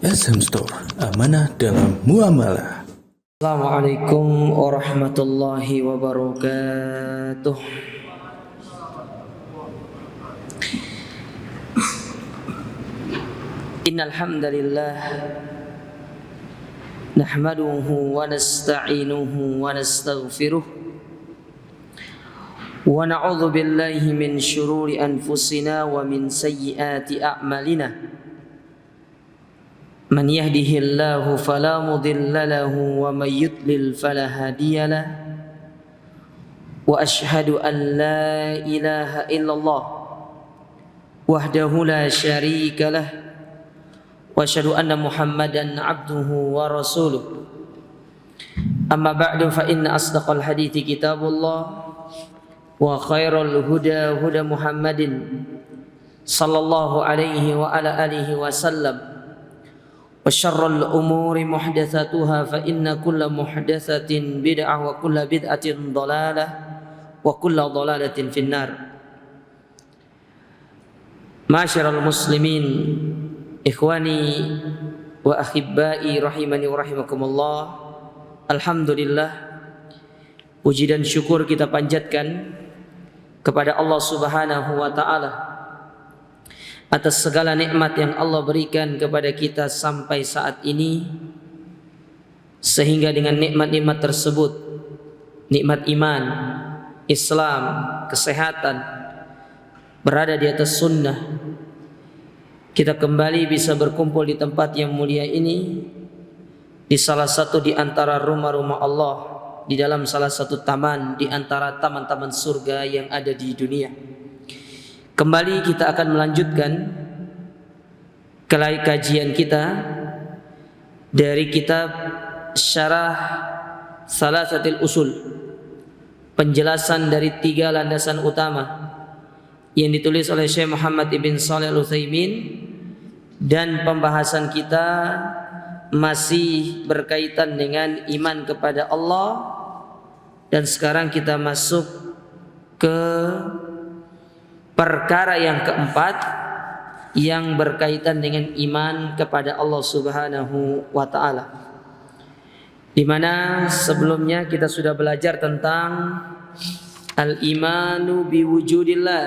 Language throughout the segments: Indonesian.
SM Store, amanah dalam muamalah. Assalamualaikum warahmatullahi wabarakatuh. Innal hamdalillah nahmaduhu wa nasta'inuhu wa nastaghfiruh wa na'udzu billahi min syururi anfusina wa min sayyiati a'malina. Man yahdihillahu fala mudilla lahu wa may yudlil fala hadiya lahu. Wa asyhadu an la ilaha illallah wahdahu la syarika lah. Wa asyhadu anna Muhammadan abduhu wa rasuluh. Amma ba'du fa inna asdaqal hadithi kitabullah wa khairal huda huda Muhammadin sallallahu alaihi wa ala alihi wa sallam. Wa syarrul umuri muhdatsatuha fa inna kulla muhdatsatin bid'ah wa kulla bid'atin dhalalah wa kulla dhalalatin finnar. Ma'asyiral muslimin, ikhwani wa akhibbai rahimani wa rahimakumullah. Alhamdulillah, puji dan syukur kita panjatkan kepada Allah Subhanahu wa taala atas segala nikmat yang Allah berikan kepada kita sampai saat ini, sehingga dengan nikmat-nikmat tersebut, nikmat iman, Islam, kesehatan, berada di atas sunnah, kita kembali bisa berkumpul di tempat yang mulia ini, di salah satu di antara rumah-rumah Allah, di dalam salah satu taman di antara taman-taman surga yang ada di dunia. Kembali kita akan melanjutkan kajian kita dari kitab Syarah Salasatil Usul, penjelasan dari 3 landasan utama yang ditulis oleh Syekh Muhammad ibn Shalih Al-Utsaimin, dan pembahasan kita masih berkaitan dengan iman kepada Allah, dan sekarang kita masuk ke perkara yang keempat yang berkaitan dengan iman kepada Allah Subhanahu wa taala. Di mana sebelumnya kita sudah belajar tentang al-imanu biwujudillah,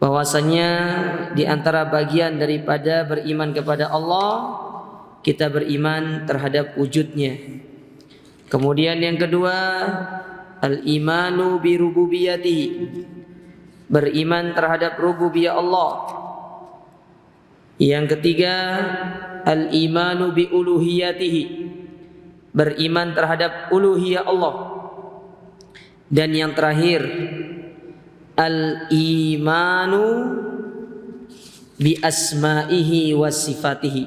bahwasanya di antara bagian daripada beriman kepada Allah, kita beriman terhadap wujudnya. Kemudian yang kedua, al-imanu birububiyatihi, beriman terhadap rububiyah Allah. Yang ketiga, al-imanu bi uluhiyatihi, beriman terhadap uluhiyah Allah. Dan yang terakhir, al-imanu bi asma'ihi wa sifatihi,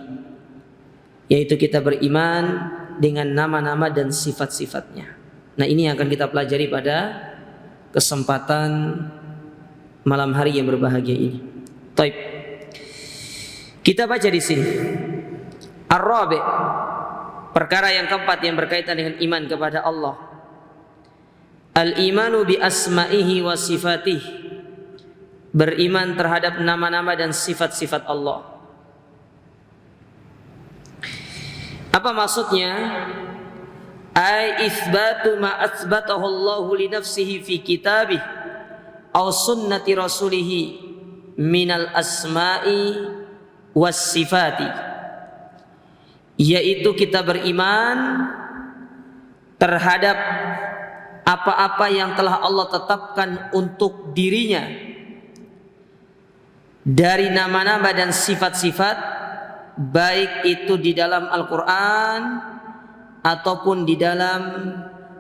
yaitu kita beriman dengan nama-nama dan sifat-sifatnya. Nah, ini yang akan kita pelajari pada kesempatan malam hari yang berbahagia ini. Taib. Kita baca di sini. Ar-Rabi', perkara yang keempat yang berkaitan dengan iman kepada Allah. Al-imanu bi asma'ihi wa sifatih, beriman terhadap nama-nama dan sifat-sifat Allah. Apa maksudnya? Ai itsbatu ma atsbatahu Allahu li nafsihi fi kitabih aw sunnati rasulihi minal asma'i was sifati, yaitu kita beriman terhadap apa-apa yang telah Allah tetapkan untuk dirinya dari nama-nama dan sifat-sifat, baik itu di dalam Al-Quran ataupun di dalam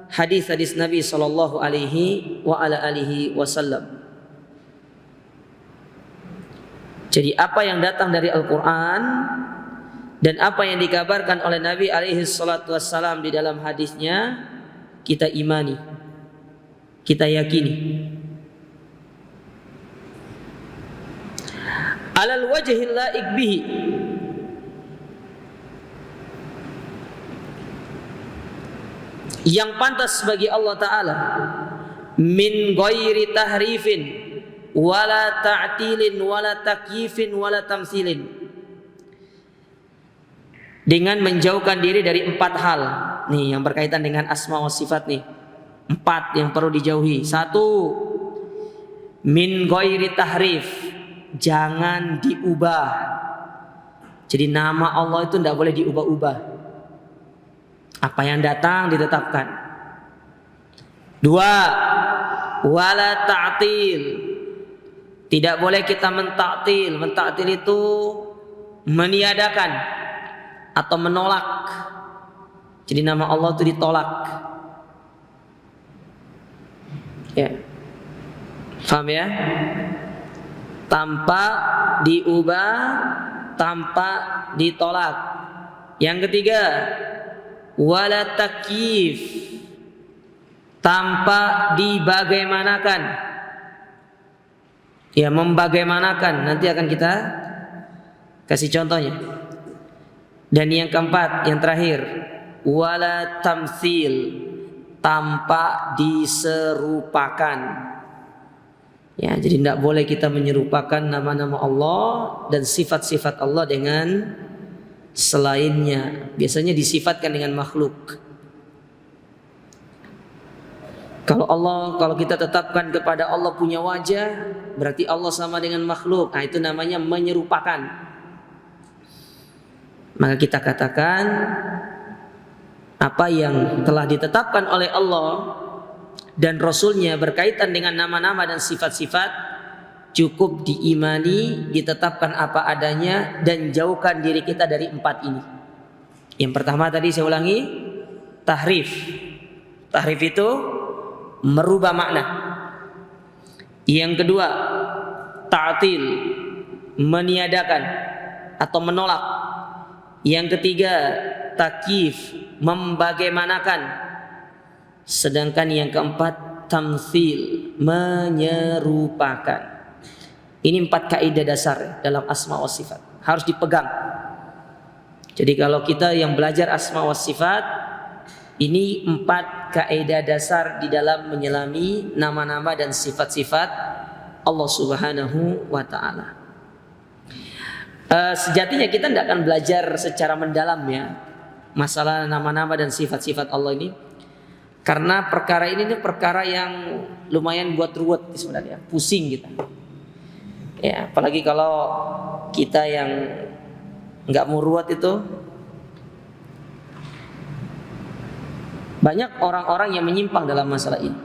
hadis-hadis Nabi sallallahu alaihi wa ala alihi wasallam. Jadi apa yang datang dari Al-Quran dan apa yang dikabarkan oleh Nabi alaihi salatu wassalam di dalam hadisnya, kita imani, kita yakini. Alal wajhil laik bihi, yang pantas bagi Allah Ta'ala, min ghairi tahrifin wala ta'tilin wala takyifin wala tamthilin, dengan menjauhkan diri dari 4 hal. Nih yang berkaitan dengan asma wa sifat nih. 4 yang perlu dijauhi. 1, min ghairi tahrif, jangan diubah. Jadi nama Allah itu tidak boleh diubah-ubah. Apa yang datang ditetapkan. 2, wala ta'til, tidak boleh kita mentaktil. Mentaktil itu meniadakan atau menolak. Jadi nama Allah itu ditolak. Ya. Paham ya? Tanpa diubah, tanpa ditolak. Yang ketiga, wala takyif, tanpa dibagaimanakan. Ya, membagaimanakan, nanti akan kita kasih contohnya. Dan yang keempat, yang terakhir, wala tamtsil, tanpa diserupakan. Ya, jadi tidak boleh kita menyerupakan nama-nama Allah dan sifat-sifat Allah dengan selainnya. Biasanya disifatkan dengan makhluk. Kalau kita tetapkan kepada Allah punya wajah, berarti Allah sama dengan makhluk. Nah, itu namanya menyerupakan. Maka kita katakan apa yang telah ditetapkan oleh Allah dan Rasulnya berkaitan dengan nama-nama dan sifat-sifat cukup diimani, ditetapkan apa adanya, dan jauhkan diri kita dari 4 ini. Yang pertama tadi saya ulangi, tahrif. Tahrif itu merubah makna. Yang kedua, ta'til, meniadakan atau menolak. Yang ketiga, takyif, membagaimanakan. Sedangkan yang keempat, tamtsil, menyerupakan. Ini 4 kaidah dasar dalam asma wa sifat, harus dipegang. Jadi kalau kita yang belajar asma wa sifat, ini 4 kaidah dasar di dalam menyelami nama-nama dan sifat-sifat Allah Subhanahu wa ta'ala. Sejatinya kita tidak akan belajar secara mendalam ya masalah nama-nama dan sifat-sifat Allah ini, karena perkara ini perkara yang lumayan buat ruwet sebenarnya, pusing kita. Ya, apalagi kalau kita yang nggak mau ruwet itu. Banyak orang-orang yang menyimpang dalam masalah ini,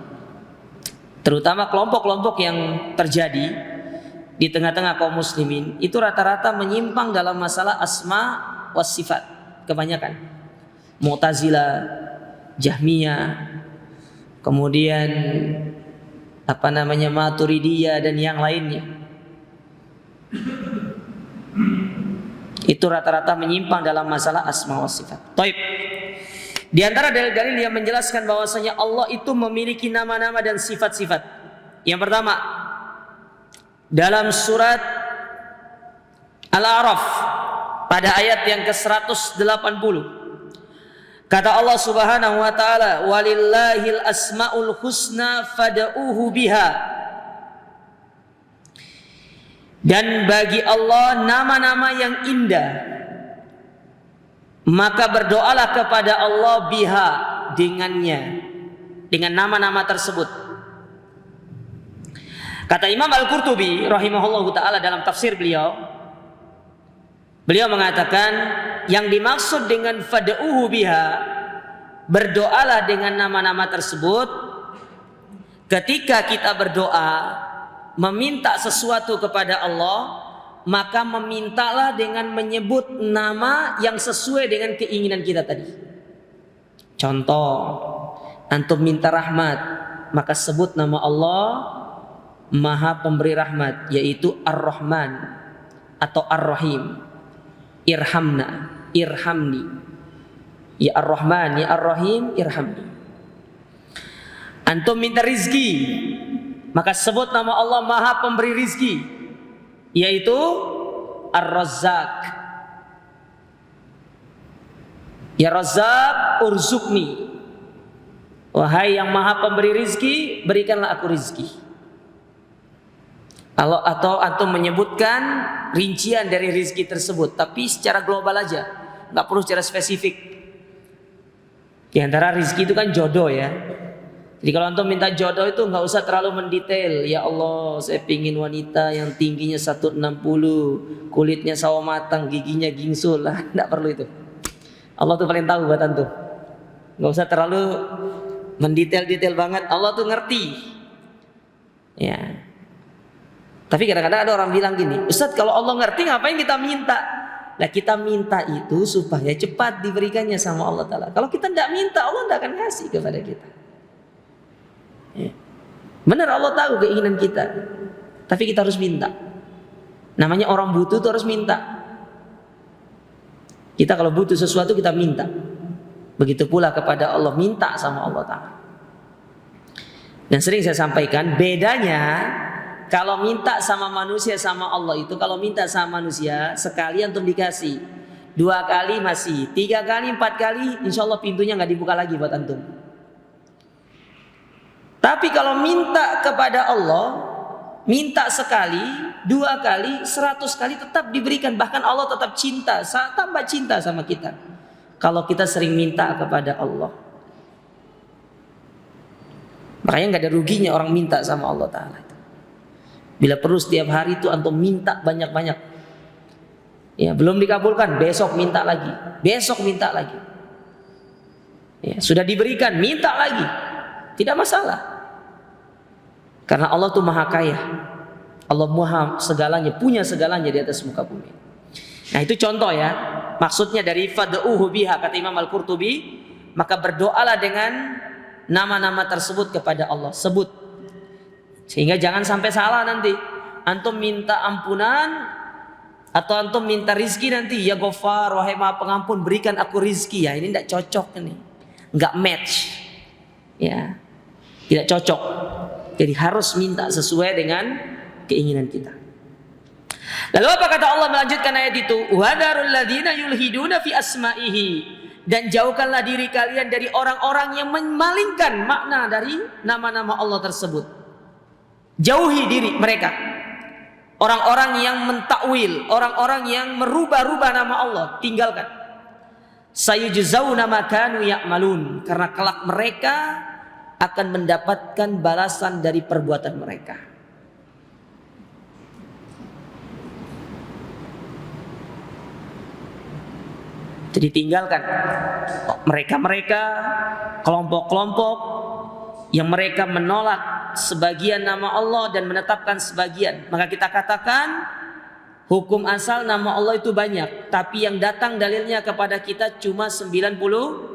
terutama kelompok-kelompok yang terjadi di tengah-tengah kaum muslimin. Itu rata-rata menyimpang dalam masalah asma was sifat. Kebanyakan Mu'tazilah, Jahmiyah, kemudian Maturidiyah dan yang lainnya. Itu rata-rata menyimpang dalam masalah asma was sifat. Taib. Di antara dalil-dalil yang menjelaskan bahwasanya Allah itu memiliki nama-nama dan sifat-sifat. Yang pertama, dalam surat Al-A'raf pada ayat yang ke-180, kata Allah Subhanahu wa taala, walillahil asmaul husna fad'uuhu biha. Dan bagi Allah nama-nama yang indah, maka berdoalah kepada Allah biha, dengannya, dengan nama-nama tersebut. Kata Imam Al-Qurtubi rahimahullahu ta'ala dalam tafsir beliau mengatakan yang dimaksud dengan fad'uhu biha, berdoalah dengan nama-nama tersebut. Ketika kita berdoa meminta sesuatu kepada Allah, maka memintalah dengan menyebut nama yang sesuai dengan keinginan kita tadi. Contoh, antum minta rahmat, maka sebut nama Allah Maha Pemberi Rahmat, yaitu Ar-Rahman atau Ar-Rahim. Irhamna, irhamni. Ya Ar-Rahman, ya Ar-Rahim, irhamni. Antum minta rizki, maka sebut nama Allah Maha Pemberi rizki, yaitu Ar-Razzaq. Ya Razzaq urzukni, wahai yang Maha Pemberi rizki, berikanlah aku rizki. Atau antum menyebutkan rincian dari rizki tersebut, tapi secara global aja. nggak perlu secara spesifik. Di antara rizki itu kan jodoh ya. Jadi kalau antum minta jodoh itu nggak usah terlalu mendetail. Ya Allah, saya pingin wanita yang tingginya 160, kulitnya sawo matang, giginya gingsul lah. Nggak perlu itu. Allah tuh paling tahu buat antum. Nggak usah terlalu mendetail-detail banget. Allah tuh ngerti. Ya. Tapi kadang-kadang ada orang bilang gini, Ustadz kalau Allah ngerti ngapain kita minta? Nah kita minta itu supaya cepat diberikannya sama Allah Ta'ala. Kalau kita tidak minta, Allah tidak akan kasih kepada kita. Ya. Benar Allah tahu keinginan kita, tapi kita harus minta. Namanya orang butuh itu harus minta. Kita kalau butuh sesuatu kita minta. Begitu pula kepada Allah, minta sama Allah Ta'ala. Dan sering saya sampaikan bedanya kalau minta sama manusia sama Allah itu, kalau minta sama manusia sekali antum dikasih, 2 kali masih, 3 kali, 4 kali, insya Allah pintunya nggak dibuka lagi buat antum. Tapi kalau minta kepada Allah, minta sekali, 2 kali, 100 kali tetap diberikan. Bahkan Allah tetap cinta, tambah cinta sama kita. Kalau kita sering minta kepada Allah, makanya nggak ada ruginya orang minta sama Allah Ta'ala. Bila perlu setiap hari itu antum minta banyak-banyak. Ya, belum dikabulkan, besok minta lagi. Besok minta lagi. Ya, sudah diberikan, minta lagi. Tidak masalah. Karena Allah itu Maha Kaya. Allah Maha segalanya, punya segalanya di atas muka bumi. Nah, itu contoh ya. Maksudnya dari fad'uhu biha, kata Imam Al-Qurtubi, maka berdoalah dengan nama-nama tersebut kepada Allah. Sebut. Sehingga jangan sampai salah nanti. Antum minta ampunan atau antum minta rizki nanti, ya Ghafar, wahai Maha Pengampun, berikan aku rizki. Ya ini tidak cocok ini, nggak match. Ya, tidak cocok. Jadi harus minta sesuai dengan keinginan kita. Lalu apa kata Allah melanjutkan ayat itu? Wadarul ladzina yulhiduna fi asma'ihi, dan jauhkanlah diri kalian dari orang-orang yang memalingkan makna dari nama-nama Allah tersebut. Jauhi diri mereka. Orang-orang yang mentakwil, orang-orang yang merubah-rubah nama Allah, tinggalkan. Sayujzauna ma kanu ya'malun, karena kelak mereka akan mendapatkan balasan dari perbuatan mereka. Jadi tinggalkan mereka-mereka, kelompok-kelompok yang mereka menolak sebagian nama Allah dan menetapkan sebagian. Maka kita katakan hukum asal nama Allah itu banyak, tapi yang datang dalilnya kepada kita cuma 99.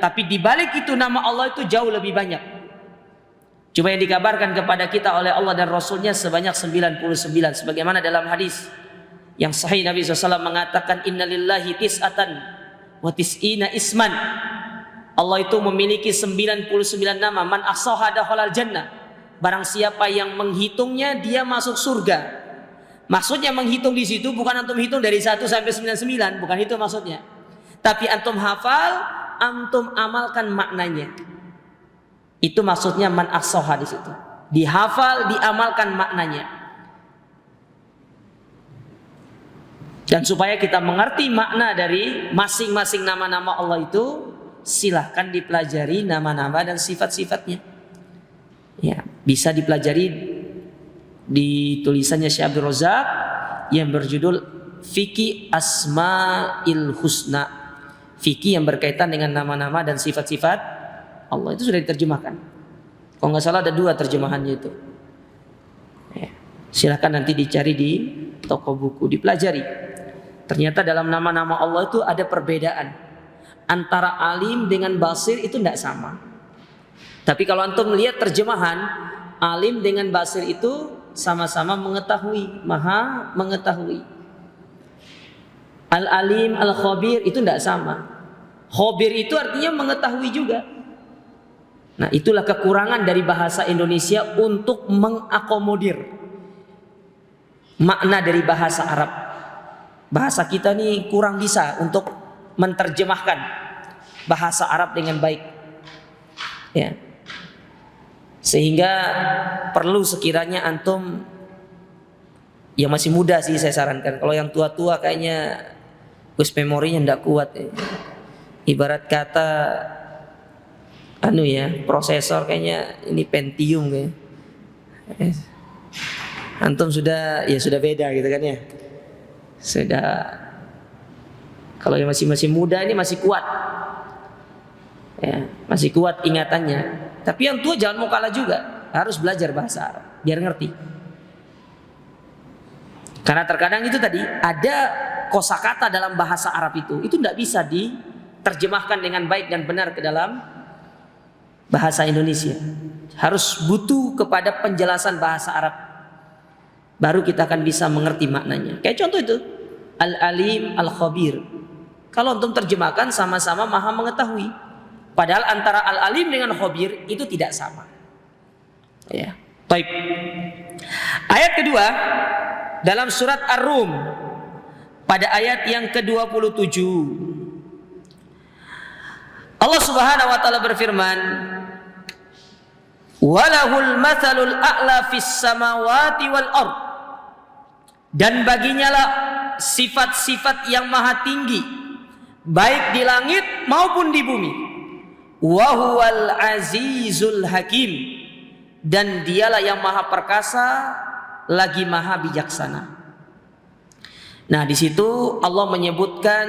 Tapi dibalik itu nama Allah itu jauh lebih banyak. Cuma yang dikabarkan kepada kita oleh Allah dan Rasulnya sebanyak 99. Sebagaimana dalam hadis yang sahih Nabi SAW mengatakan, innalillahi tis'atan wa tis'ina isman. Allah itu memiliki 99 nama. Man ahsaha dakhalal jannah. Barang siapa yang menghitungnya, dia masuk surga. Maksudnya menghitung di situ bukan antum hitung dari 1 sampai 99, bukan itu maksudnya. Tapi antum hafal, antum amalkan maknanya. Itu maksudnya man ahsaha di situ. Dihafal, diamalkan maknanya. Dan supaya kita mengerti makna dari masing-masing nama-nama Allah itu, silahkan dipelajari nama-nama dan sifat-sifatnya. Ya, bisa dipelajari di tulisannya Syekh Abdul Razak yang berjudul Fikih Asma'il Husna. Fikih yang berkaitan dengan nama-nama dan sifat-sifat Allah, itu sudah diterjemahkan. Kalau nggak salah ada 2 terjemahannya itu. Ya, silahkan nanti dicari di toko buku, dipelajari. Ternyata dalam nama-nama Allah itu ada perbedaan. Antara alim dengan basir itu tidak sama. Tapi kalau antum melihat terjemahan, alim dengan basir itu sama-sama mengetahui, maha mengetahui. Al-alim, al-khabir itu tidak sama. Khabir itu artinya mengetahui juga. Nah, itulah kekurangan dari bahasa Indonesia untuk mengakomodir makna dari bahasa Arab. Bahasa kita nih kurang bisa untuk menerjemahkan bahasa Arab dengan baik. Ya. Sehingga perlu sekiranya antum yang masih muda sih saya sarankan. Kalau yang tua-tua kayaknya Wis memorinya ndak kuat ya. Ibarat kata prosesor kayaknya ini Pentium kayak. Antum sudah beda gitu kan ya. Sudah, kalau yang masih muda ini masih kuat. Ya, masih kuat ingatannya. Tapi yang tua jangan mau kalah juga, harus belajar bahasa Arab biar ngerti. Karena terkadang itu tadi ada kosakata dalam bahasa Arab itu tidak bisa diterjemahkan dengan baik dan benar ke dalam bahasa Indonesia. Harus butuh kepada penjelasan bahasa Arab, baru kita akan bisa mengerti maknanya. Kayak contoh itu Al-Alim Al-Khabir. Kalau untuk terjemahkan sama-sama maha mengetahui, padahal antara Al-Alim dengan Khabir itu tidak sama. Ya. Baik. Ayat kedua dalam surat Ar-Rum pada ayat yang ke-27. Allah Subhanahu wa taala berfirman, "Walahul matsalul a'la fis samawati wal ard." Dan baginya lah sifat-sifat yang maha tinggi baik di langit maupun di bumi. Wa huwal azizul hakim. Dan dialah yang maha perkasa lagi maha bijaksana. Nah, di situ Allah menyebutkan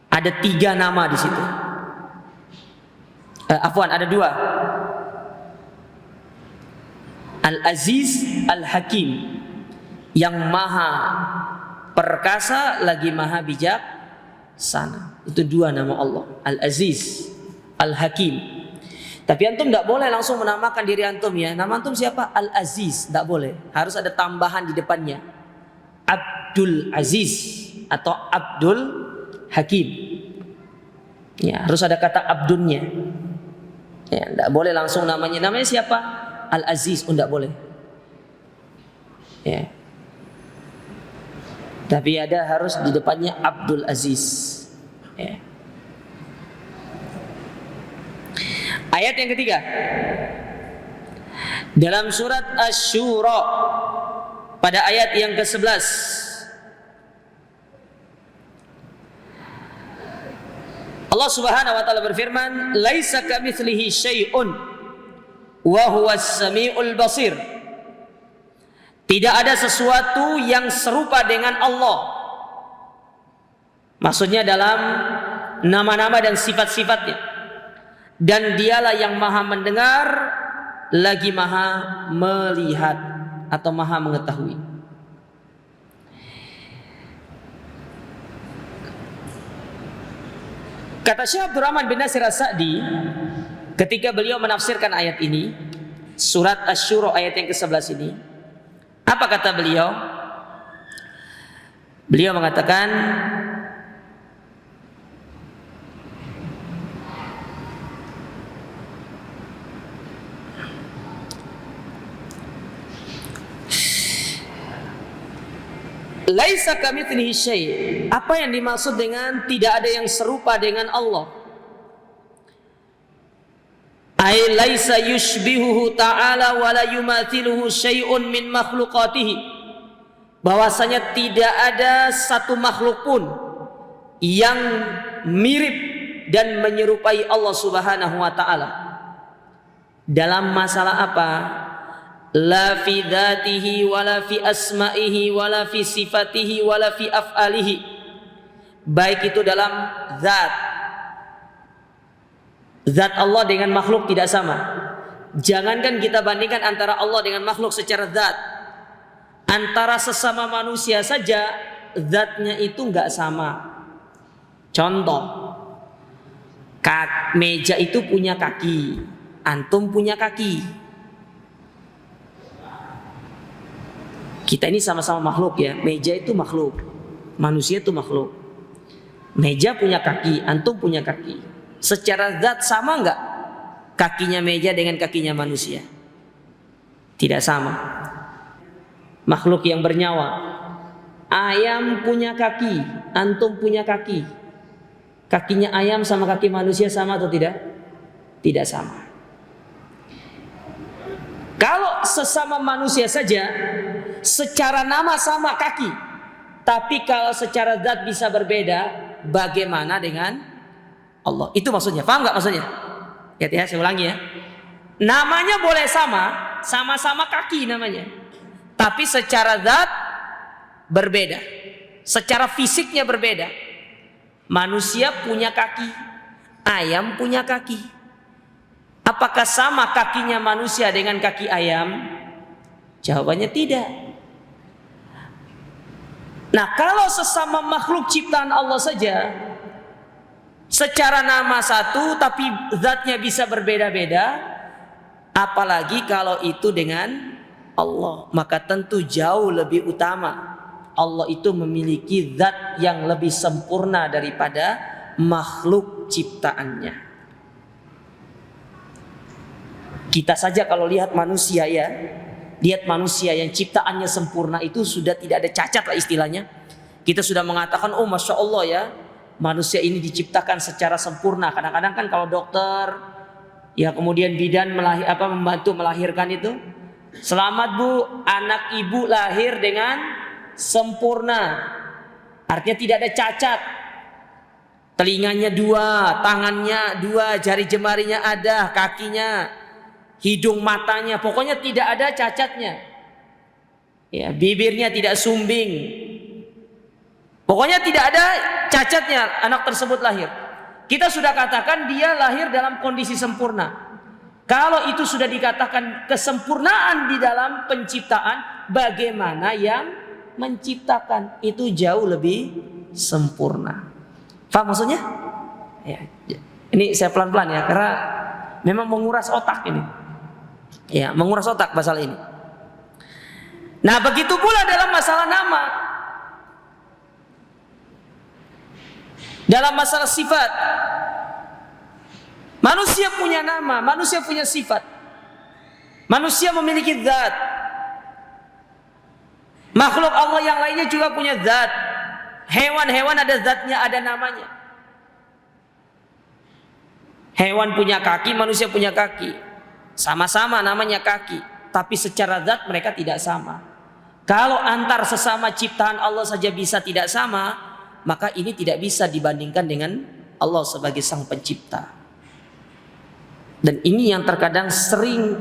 ada 3 nama di situ. Ada 2. Al-Aziz, Al-Hakim, yang maha perkasa lagi maha bijaksana. Itu 2 nama Allah, Al-Aziz, Al-Hakim. Tapi antum tidak boleh langsung menamakan diri antum ya. Nama antum siapa? Al-Aziz. Tidak boleh. Harus ada tambahan di depannya. Abdul Aziz atau Abdul Hakim. Ya, harus ada kata Abdunnya. Ya, tidak boleh langsung namanya. Namanya siapa? Al-Aziz. Tidak boleh. Ya. Tapi ada harus di depannya Abdul Aziz. Ya. Ayat yang ketiga dalam surat Asy-Syura pada ayat yang ke-11. Allah Subhanahu wa taala berfirman, "Laisa kamitslihi syai'un wa huwas samiul basir." Tidak ada sesuatu yang serupa dengan Allah. Maksudnya dalam nama-nama dan sifat-sifatnya. Dan dialah yang maha mendengar lagi maha melihat atau maha mengetahui. Kata Syekh Abdurrahman bin Nasir As-Sa'di ketika beliau menafsirkan ayat ini, surat Asy-Syura ayat yang ke-11 ini, apa kata beliau? Beliau mengatakan, laisa kamitslihi syai'. Apa yang dimaksud dengan tidak ada yang serupa dengan Allah? Ai laisa yushbihuhu ta'ala wa la yumathiluhu syai'un min makhluqatihi. Bahwasanya tidak ada satu makhluk pun yang mirip dan menyerupai Allah Subhanahu wa taala. Dalam masalah apa? La fi dzatihi wala fi asma'ihi wala fi sifatihi wala fi af'alihi. Baik itu dalam zat Allah dengan makhluk tidak sama. Jangankan kita bandingkan antara Allah dengan makhluk secara zat, antara sesama manusia saja zatnya itu enggak sama. Contoh, meja itu punya kaki, antum punya kaki. Kita ini sama-sama makhluk ya. Meja itu makhluk, manusia itu makhluk. Meja punya kaki, antum punya kaki. Secara zat sama enggak kakinya meja dengan kakinya manusia? Tidak sama. Makhluk yang bernyawa. Ayam punya kaki, antum punya kaki. Kakinya ayam sama kaki manusia sama atau tidak? Tidak sama. Kalau sesama manusia saja, secara nama sama kaki, Tapi kalau secara zat bisa berbeda, bagaimana dengan Allah? Itu maksudnya. Paham nggak maksudnya? Lihat ya, saya ulangi ya. Namanya boleh sama-sama kaki namanya. Tapi secara zat berbeda. Secara fisiknya berbeda. Manusia punya kaki, ayam punya kaki. Apakah sama kakinya manusia dengan kaki ayam? Jawabannya tidak. Nah, kalau sesama makhluk ciptaan Allah saja, secara nama satu tapi zatnya bisa berbeda-beda, apalagi kalau itu dengan Allah, maka tentu jauh lebih utama. Allah itu memiliki zat yang lebih sempurna daripada makhluk ciptaannya. Kita saja kalau lihat manusia ya, lihat manusia yang ciptaannya sempurna itu sudah tidak ada cacat lah istilahnya. Kita sudah mengatakan, oh Masya Allah ya, manusia ini diciptakan secara sempurna. Kadang-kadang kan kalau dokter, ya kemudian bidan membantu melahirkan itu, selamat bu, anak ibu lahir dengan sempurna. Artinya tidak ada cacat. Telinganya 2, tangannya 2, jari jemarinya ada, kakinya, hidung, matanya, pokoknya tidak ada cacatnya. Ya, bibirnya tidak sumbing. Pokoknya tidak ada cacatnya anak tersebut lahir. Kita sudah katakan dia lahir dalam kondisi sempurna. Kalau itu sudah dikatakan kesempurnaan di dalam penciptaan, bagaimana yang menciptakan? Itu jauh lebih sempurna. Paham maksudnya? Ya, ini saya pelan-pelan ya, karena memang menguras otak ini. Ya, menguras otak masalah ini. Nah, begitu pula dalam masalah nama. Dalam masalah sifat. Manusia punya nama, manusia punya sifat. Manusia memiliki zat. Makhluk Allah yang lainnya juga punya zat. Hewan-hewan ada zatnya, ada namanya. Hewan punya kaki, manusia punya kaki. Sama-sama namanya kaki, tapi secara zat mereka tidak sama. Kalau antar sesama ciptaan Allah saja bisa tidak sama, maka ini tidak bisa dibandingkan dengan Allah sebagai sang pencipta. Dan ini yang terkadang sering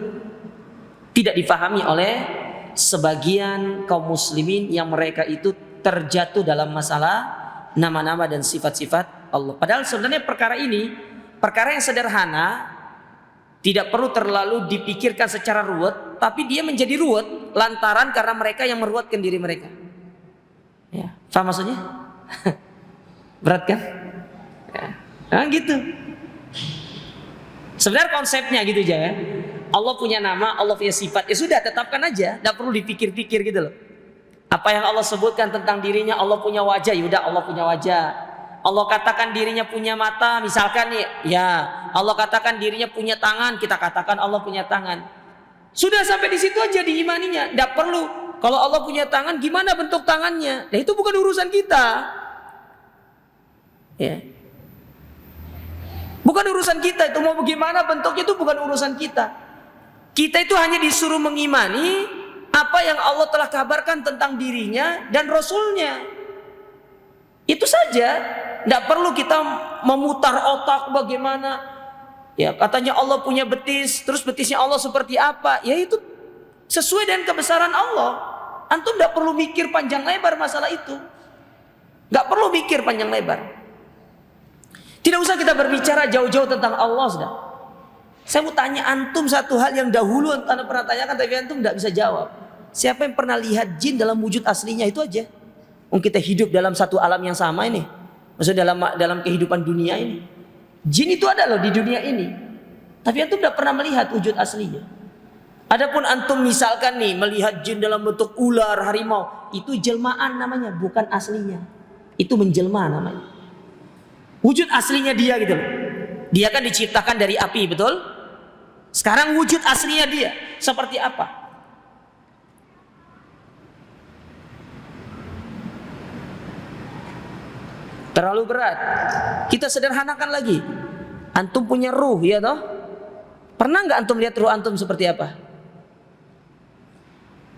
tidak difahami oleh sebagian kaum muslimin yang mereka itu terjatuh dalam masalah nama-nama dan sifat-sifat Allah. Padahal sebenarnya perkara ini perkara yang sederhana, tidak perlu terlalu dipikirkan secara ruwet, tapi dia menjadi ruwet lantaran karena mereka yang meruwetkan diri mereka. Ya, paham maksudnya? Berat kan? Ya. Nah, gitu. Sebenarnya konsepnya gitu aja ya. Allah punya nama, Allah punya sifat. Ya sudah, tetapkan aja, tidak perlu dipikir-pikir gitu loh. Apa yang Allah sebutkan tentang dirinya, Allah punya wajah, yaudah Allah punya wajah. Allah katakan dirinya punya mata, misalkan nih, ya Allah katakan dirinya punya tangan, kita katakan Allah punya tangan. Sudah sampai di situ aja diimaninya, tidak perlu. Kalau Allah punya tangan, gimana bentuk tangannya? Nah, itu bukan urusan kita. Ya. Bukan urusan kita, itu mau bagaimana bentuknya itu bukan urusan kita. Kita itu hanya disuruh mengimani apa yang Allah telah kabarkan tentang dirinya dan Rasulnya. Itu saja. Tidak perlu kita memutar otak bagaimana. Ya, katanya Allah punya betis, terus betisnya Allah seperti apa? Ya itu sesuai dengan kebesaran Allah. Antum tidak perlu mikir panjang lebar masalah itu. Tidak perlu mikir panjang lebar. Tidak usah kita berbicara jauh-jauh tentang Allah sudah. Saya mau tanya antum satu hal yang dahulu antum pernah tanyakan tapi antum tidak bisa jawab. Siapa yang pernah lihat jin dalam wujud aslinya? Itu aja. Kita hidup dalam satu alam yang sama ini. Maksudnya dalam kehidupan dunia ini. Jin itu ada loh di dunia ini. Tapi antum tidak pernah melihat wujud aslinya. Adapun antum misalkan nih melihat jin dalam bentuk ular, harimau, itu jelmaan namanya, bukan aslinya. Itu menjelma namanya. Wujud aslinya dia gitu loh. Dia kan diciptakan dari api, betul? Sekarang wujud aslinya dia seperti apa? Terlalu berat. Kita sederhanakan lagi. Antum punya ruh, ya toh? Pernah nggak antum lihat ruh antum seperti apa?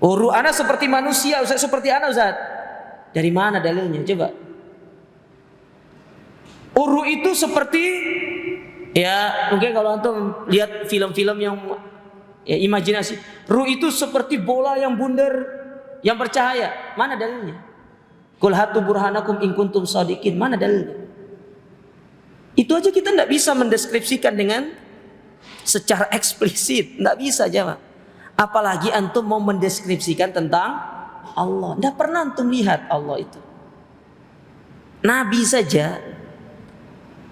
Oh, ruh ana seperti manusia, Ustaz, seperti ana, Ustaz. Dari mana dalilnya? Coba. Ruh itu seperti, ya mungkin kalau antum lihat film-film yang ya imajinasi, ruh itu seperti bola yang bundar yang bercahaya. Mana dalilnya? Qul hatu burhanakum in kuntum shadiqin. Mana dalilnya? Itu aja kita tidak bisa mendeskripsikan dengan secara eksplisit, tidak bisa jemaah. Apalagi antum mau mendeskripsikan tentang Allah. Tidak pernah antum lihat Allah itu. Nabi saja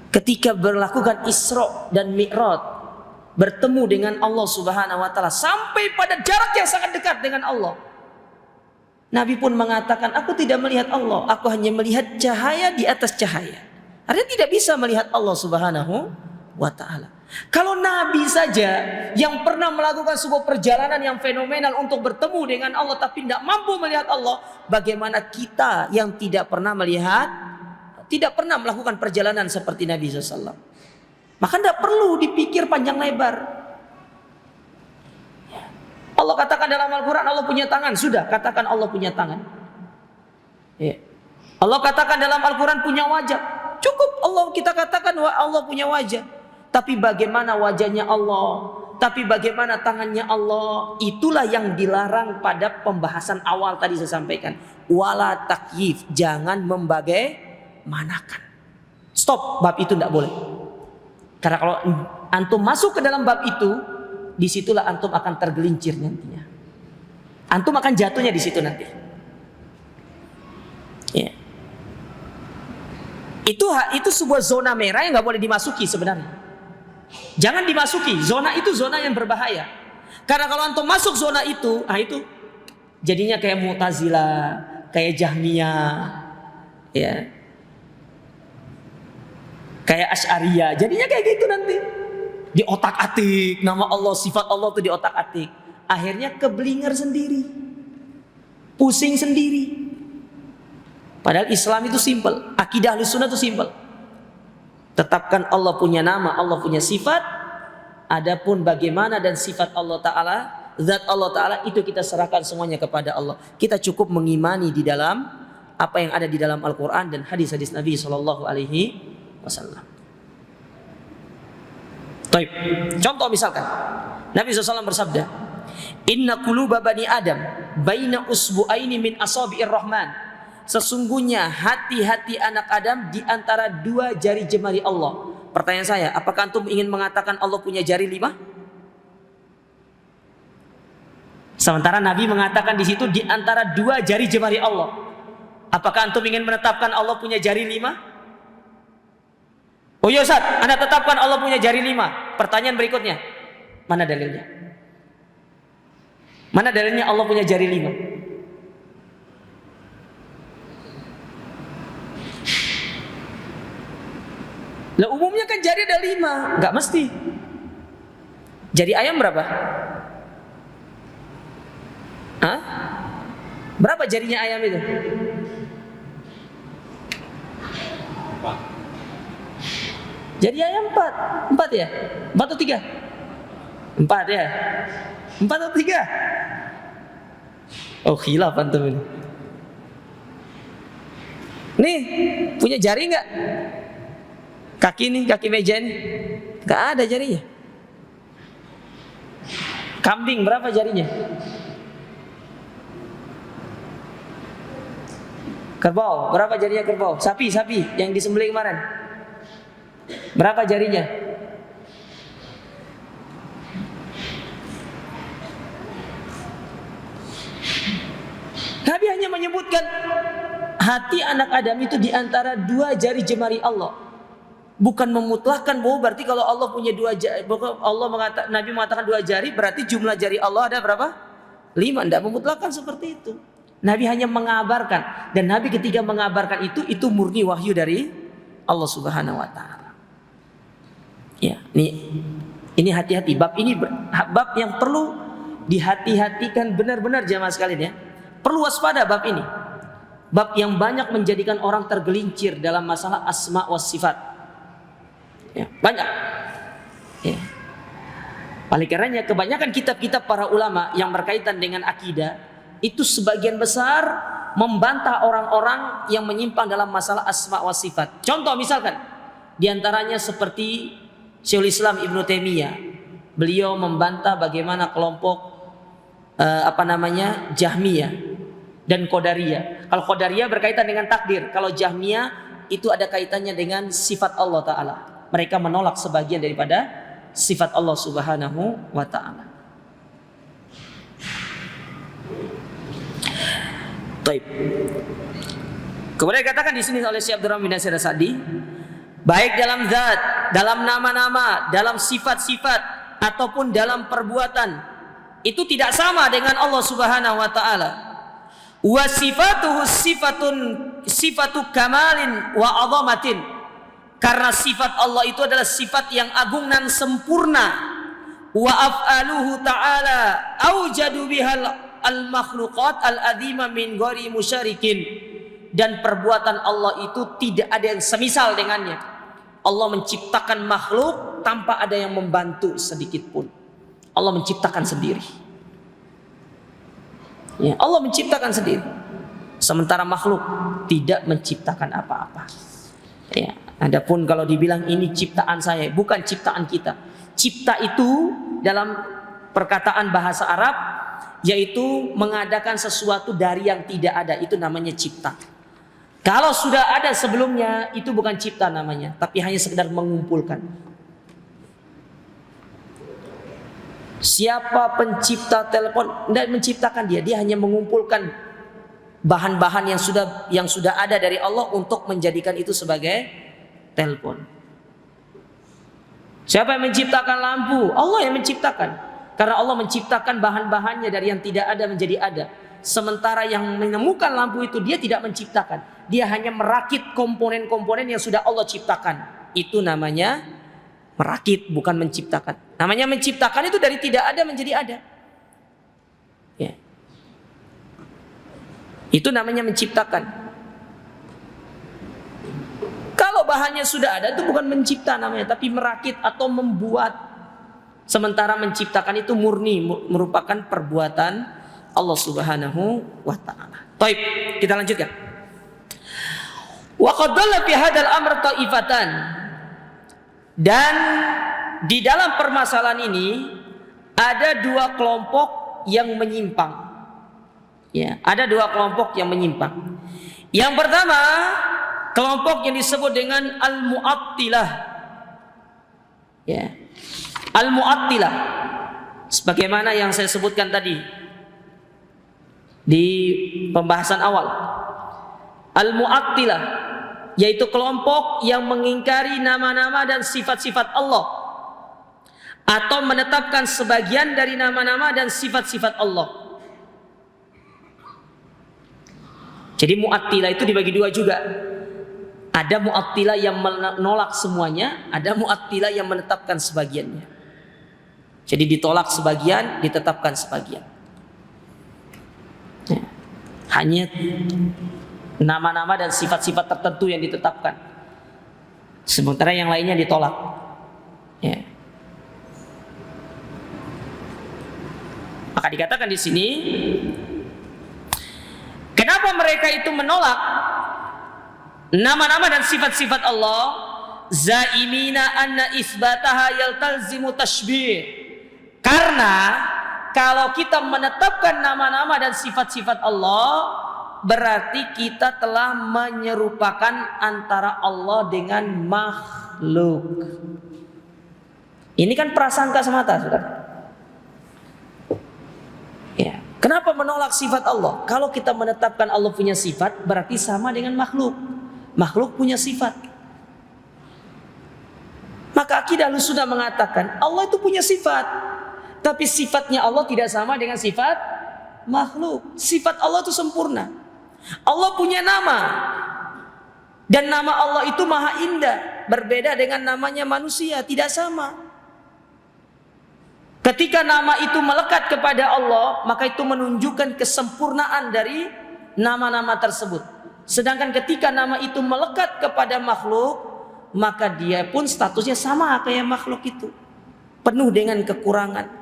ketika melakukan Isra dan Mi'raj, bertemu dengan Allah Subhanahu wa taala sampai pada jarak yang sangat dekat dengan Allah. Nabi pun mengatakan, aku tidak melihat Allah, aku hanya melihat cahaya di atas cahaya. Artinya tidak bisa melihat Allah Subhanahu wa taala. Kalau Nabi saja yang pernah melakukan sebuah perjalanan yang fenomenal untuk bertemu dengan Allah tapi tidak mampu melihat Allah, bagaimana kita yang tidak pernah melihat, tidak pernah melakukan perjalanan seperti Nabi SAW? Maka tidak perlu dipikir panjang lebar. Allah katakan dalam Al-Quran Allah punya tangan. Sudah, katakan Allah punya tangan. Allah katakan dalam Al-Quran punya wajah. Cukup kita katakan Allah punya wajah. Tapi bagaimana wajahnya Allah, tapi bagaimana tangannya Allah, itulah yang dilarang pada pembahasan awal tadi saya sampaikan. Wala takyif, jangan membagaimanakan. Stop, bab itu tidak boleh. Karena kalau antum masuk ke dalam bab itu, disitulah antum akan tergelincir nantinya. Antum akan jatuhnya di situ nanti. Ya. Itu sebuah zona merah yang nggak boleh dimasuki sebenarnya. Jangan dimasuki. Zona itu zona yang berbahaya. Karena kalau antum masuk zona itu, itu jadinya kayak Mu'tazilah, kayak Jahmiyah, ya, kayak Asy'ariyah. Jadinya kayak gitu nanti. Di otak-atik nama Allah, sifat Allah itu di otak-atik. Akhirnya keblinger sendiri, pusing sendiri. Padahal Islam itu simpel, akidah Ahlussunnah itu simpel. Tetapkan Allah punya nama, Allah punya sifat. Adapun bagaimana dan sifat Allah Ta'ala, zat Allah Ta'ala, itu kita serahkan semuanya kepada Allah. Kita cukup mengimani di dalam apa yang ada di dalam Al-Quran dan hadis-hadis Nabi SAW. Taib. Contoh misalkan, Nabi SAW bersabda, Inna quluba bani Adam baina usbu'aini min asabi'ir rahman. Sesungguhnya hati-hati anak Adam di antara dua jari jemari Allah. Pertanyaan saya, apakah antum ingin mengatakan Allah punya jari 5? Sementara Nabi mengatakan di situ di antara dua jari jemari Allah. Apakah antum ingin menetapkan Allah punya jari 5? Oh ya Ustaz, Anda tetapkan Allah punya jari 5. Pertanyaan berikutnya, mana dalilnya? Mana dalilnya Allah punya jari 5? Lah umumnya kan jari ada 5, nggak mesti. Jari ayam berapa? Hah? Berapa jarinya ayam itu? 4. Jari ayam 4. 4 ya? 4 atau 3? 4 ya? 4 atau 3? Oh khilaf antum ini. Nih, punya jari nggak? Kaki nih, kaki meja nih, nggak ada jarinya. Kambing berapa jarinya? Kerbau berapa jarinya kerbau? Sapi yang disembelih kemarin berapa jarinya? Nabi hanya menyebutkan hati anak Adam itu di antara dua jari jemari Allah. Bukan memutlakkan bahwa berarti kalau Allah punya dua jari, Nabi mengatakan dua jari, berarti jumlah jari Allah ada berapa? 5. Tidak memutlakkan seperti itu. Nabi hanya mengabarkan, dan Nabi ketika mengabarkan itu murni wahyu dari Allah Subhanahu Wa Taala. Ya, ini hati-hati. Bab ini bab yang perlu dihati-hatikan benar-benar jamaah sekalian ya. Perlu waspada bab ini. Bab yang banyak menjadikan orang tergelincir dalam masalah asma wa sifat. Ya, banyak. Ya. Oleh karenanya kebanyakan kitab-kitab para ulama yang berkaitan dengan akidah itu sebagian besar membantah orang-orang yang menyimpang dalam masalah asma wa sifat. Contoh misalkan, diantaranya seperti Syekhul Islam Ibnu Taimiyah. Beliau membantah bagaimana kelompok Jahmiyah dan Qadariyah. Kalau Qadariyah berkaitan dengan takdir, kalau Jahmiyah itu ada kaitannya dengan sifat Allah Ta'ala. Mereka menolak sebagian daripada sifat Allah Subhanahu wa Ta'ala. Baik. Kemudian dikatakan di sini oleh Syekh Abdurrahman bin Nasir As-Sa'di, baik dalam zat, dalam nama-nama, dalam sifat-sifat ataupun dalam perbuatan, itu tidak sama dengan Allah Subhanahu wa Ta'ala. Wa sifatuhu sifatu kamalin wa azamatin. Karena sifat Allah itu adalah sifat yang agung dan sempurna. Wa af'aluhu ta'ala aujadu bihal al-makhluqat al-azima min ghairi musyarikin. Dan perbuatan Allah itu tidak ada yang semisal dengannya. Allah menciptakan makhluk tanpa ada yang membantu sedikit pun. Allah menciptakan sendiri. Ya, Allah menciptakan sendiri. Sementara makhluk tidak menciptakan apa-apa. Ya, adapun kalau dibilang ini ciptaan saya, bukan ciptaan kita. Cipta itu dalam perkataan bahasa Arab yaitu mengadakan sesuatu dari yang tidak ada, itu namanya cipta. Kalau sudah ada sebelumnya, itu bukan cipta namanya, tapi hanya sekedar mengumpulkan. Siapa pencipta telepon? Tidak menciptakan dia hanya mengumpulkan bahan-bahan yang sudah ada dari Allah untuk menjadikan itu sebagai telepon. Siapa yang menciptakan lampu? Allah yang menciptakan. Karena Allah menciptakan bahan-bahannya dari yang tidak ada menjadi ada. Sementara yang menemukan lampu itu dia tidak menciptakan. Dia hanya merakit komponen-komponen yang sudah Allah ciptakan. Itu namanya merakit, bukan menciptakan. Namanya menciptakan itu dari tidak ada menjadi ada. Ya. Itu namanya menciptakan. Kalau bahannya sudah ada itu bukan mencipta namanya, tapi merakit atau membuat. Sementara menciptakan itu murni merupakan perbuatan Allah Subhanahu wa Ta'ala. Baik, kita lanjutkan. Wa qad dalla fi hadzal amr ta'ifatan. Dan di dalam permasalahan ini ada dua kelompok yang menyimpang. Ya, ada dua kelompok yang menyimpang. Yang pertama, kelompok yang disebut dengan al-mu'attilah. Ya. Al-mu'attilah, sebagaimana yang saya sebutkan tadi di pembahasan awal. Al-mu'attilah yaitu kelompok yang mengingkari nama-nama dan sifat-sifat Allah, atau menetapkan sebagian dari nama-nama dan sifat-sifat Allah. Jadi mu'attilah itu dibagi dua juga. Ada mu'attilah yang menolak semuanya, ada mu'attilah yang menetapkan sebagiannya. Jadi ditolak sebagian, ditetapkan sebagian. Ya. Hanya nama-nama dan sifat-sifat tertentu yang ditetapkan. Sementara yang lainnya ditolak. Ya. Maka dikatakan di sini, kenapa mereka itu menolak nama-nama dan sifat-sifat Allah? Zaimina anna isbataha yaltalzimu tashbih. Karena kalau kita menetapkan nama-nama dan sifat-sifat Allah, berarti kita telah menyerupakan antara Allah dengan makhluk. Ini kan prasangka semata, saudara. Ya. Kenapa menolak sifat Allah? Kalau kita menetapkan Allah punya sifat, berarti sama dengan makhluk. Makhluk punya sifat. Maka akidah Ahlussunnah mengatakan Allah itu punya sifat. Tapi sifatnya Allah tidak sama dengan sifat makhluk. Sifat Allah itu sempurna. Allah punya nama. Dan nama Allah itu maha indah. Berbeda dengan namanya manusia. Tidak sama. Ketika nama itu melekat kepada Allah, maka itu menunjukkan kesempurnaan dari nama-nama tersebut. Sedangkan ketika nama itu melekat kepada makhluk, maka dia pun statusnya sama kayak makhluk itu. Penuh dengan kekurangan.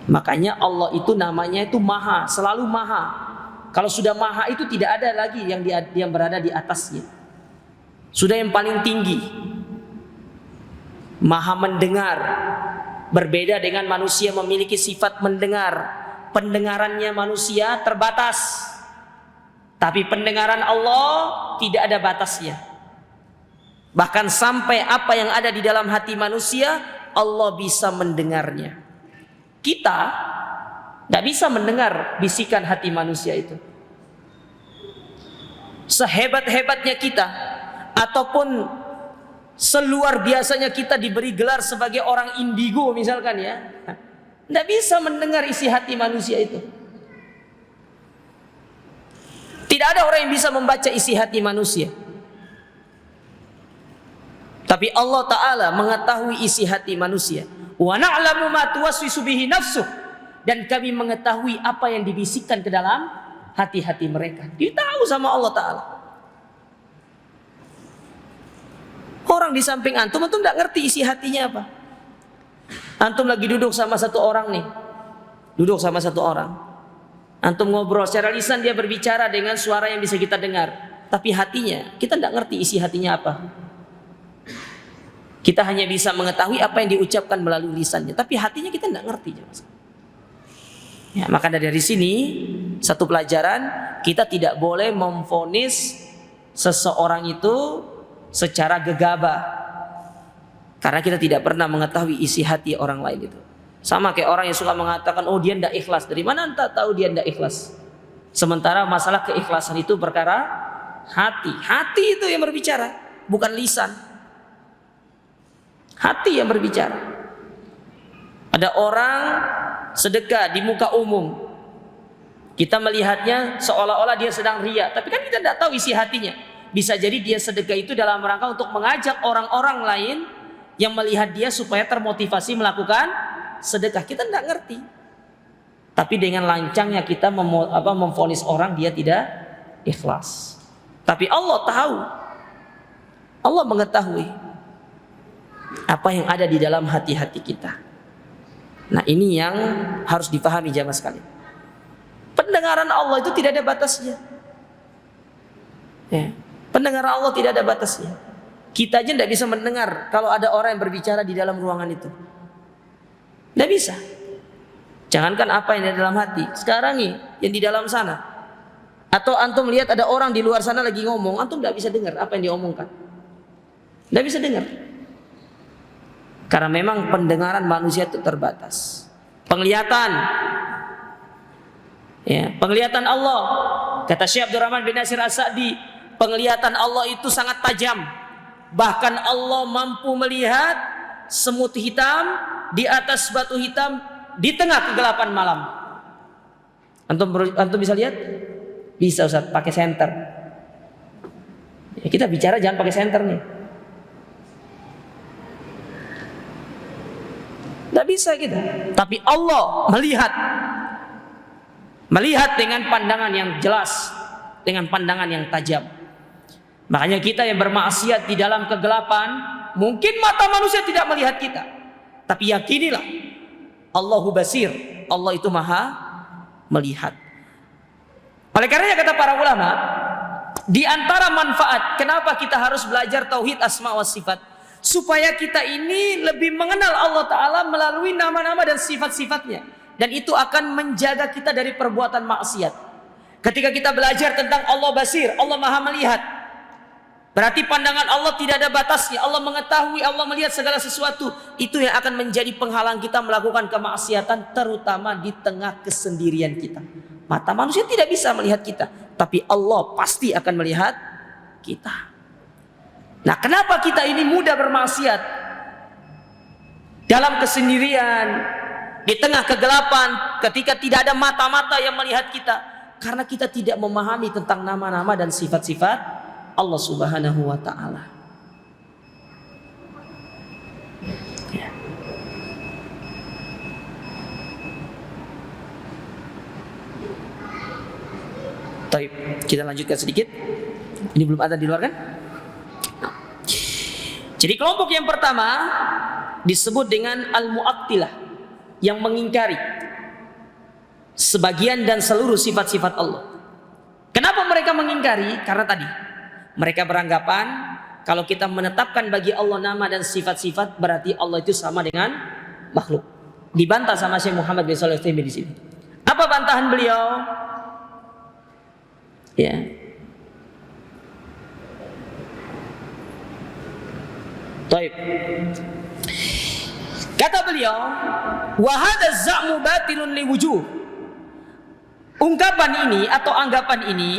Makanya Allah itu namanya itu maha, selalu maha. Kalau sudah maha itu tidak ada lagi yang berada di atasnya. Sudah yang paling tinggi. Maha mendengar. Berbeda dengan manusia memiliki sifat mendengar. Pendengarannya manusia terbatas. Tapi pendengaran Allah tidak ada batasnya. Bahkan sampai apa yang ada di dalam hati manusia, Allah bisa mendengarnya. Kita tidak bisa mendengar bisikan hati manusia itu. Sehebat-hebatnya kita, ataupun seluar biasanya kita diberi gelar sebagai orang indigo misalkan ya, tidak bisa mendengar isi hati manusia itu. Tidak ada orang yang bisa membaca isi hati manusia. Tapi Allah Ta'ala mengetahui isi hati manusia. Wa na'lamu ma tuwaswisu bihi nafsuh, dan kami mengetahui apa yang dibisikkan ke dalam hati-hati mereka. Ditahu sama Allah Ta'ala. Orang di samping antum tidak ngerti isi hatinya apa. Antum lagi duduk sama satu orang nih. Duduk sama satu orang. Antum ngobrol secara lisan, dia berbicara dengan suara yang bisa kita dengar. Tapi hatinya, kita tidak ngerti isi hatinya apa. Kita hanya bisa mengetahui apa yang diucapkan melalui lisannya, tapi hatinya kita tidak ngerti. Ya, maka dari sini satu pelajaran, kita tidak boleh memvonis seseorang itu secara gegabah, karena kita tidak pernah mengetahui isi hati orang lain itu. Sama kayak orang yang suka mengatakan, oh dia tidak ikhlas. Dari mana anda tahu dia tidak ikhlas? Sementara masalah keikhlasan itu perkara hati. Hati itu yang berbicara, bukan lisan. Hati yang berbicara. Ada orang sedekah di muka umum, kita melihatnya seolah-olah dia sedang riya, tapi kan kita tidak tahu isi hatinya. Bisa jadi dia sedekah itu dalam rangka untuk mengajak orang-orang lain yang melihat dia supaya termotivasi melakukan sedekah. Kita tidak ngerti. Tapi dengan lancangnya kita memvonis orang dia tidak ikhlas. Tapi Allah tahu. Allah mengetahui apa yang ada di dalam hati-hati kita. Nah, ini yang harus dipahami jamaah sekalian. Pendengaran Allah itu tidak ada batasnya. Ya, pendengaran Allah tidak ada batasnya. Kita aja tidak bisa mendengar kalau ada orang yang berbicara di dalam ruangan itu. Tidak bisa. Jangankan apa yang di dalam hati, sekarang nih yang di dalam sana. Atau antum lihat ada orang di luar sana lagi ngomong, antum tidak bisa dengar apa yang diomongkan. Tidak bisa dengar. Karena memang pendengaran manusia itu terbatas. Penglihatan, ya, penglihatan Allah, kata Syekh Abdurrahman bin Nasir As-Sa'di, penglihatan Allah itu sangat tajam. Bahkan Allah mampu melihat semut hitam di atas batu hitam di tengah kegelapan malam. Antum bisa lihat? Bisa Ustaz, pakai senter. Ya, kita bicara jangan pakai senter nih. Tidak bisa kita. Tapi Allah melihat dengan pandangan yang jelas, dengan pandangan yang tajam. Makanya kita yang bermaksiat di dalam kegelapan, mungkin mata manusia tidak melihat kita, tapi yakinilah Allahu basir, Allah itu maha melihat. Oleh karenanya kata para ulama, di antara manfaat kenapa kita harus belajar tauhid asma wa sifat, supaya kita ini lebih mengenal Allah Ta'ala melalui nama-nama dan sifat-sifatnya. Dan itu akan menjaga kita dari perbuatan maksiat. Ketika kita belajar tentang Allah basir, Allah maha melihat, berarti pandangan Allah tidak ada batasnya. Allah mengetahui, Allah melihat segala sesuatu. Itu yang akan menjadi penghalang kita melakukan kemaksiatan, terutama di tengah kesendirian kita. Mata manusia tidak bisa melihat kita, tapi Allah pasti akan melihat kita. Nah, kenapa kita ini mudah bermaksiat? Dalam kesendirian, di tengah kegelapan, ketika tidak ada mata-mata yang melihat kita, karena kita tidak memahami tentang nama-nama dan sifat-sifat Allah Subhanahu wa Ta'ala. Ya. Baik, kita lanjutkan sedikit. Ini belum ada di luar kan? Jadi kelompok yang pertama disebut dengan al-mu'attilah, yang mengingkari. sebagian dan seluruh sifat-sifat Allah. Kenapa mereka mengingkari? Karena tadi mereka beranggapan kalau kita menetapkan bagi Allah nama dan sifat-sifat berarti Allah itu sama dengan makhluk. Dibantah sama Syekh Muhammad bin Shalih Al-Utsaimin di sini. Apa bantahan beliau? Ya. Baik. Kata beliau, wa hadza za'mu batilun liwujuh. Ungkapan ini atau anggapan ini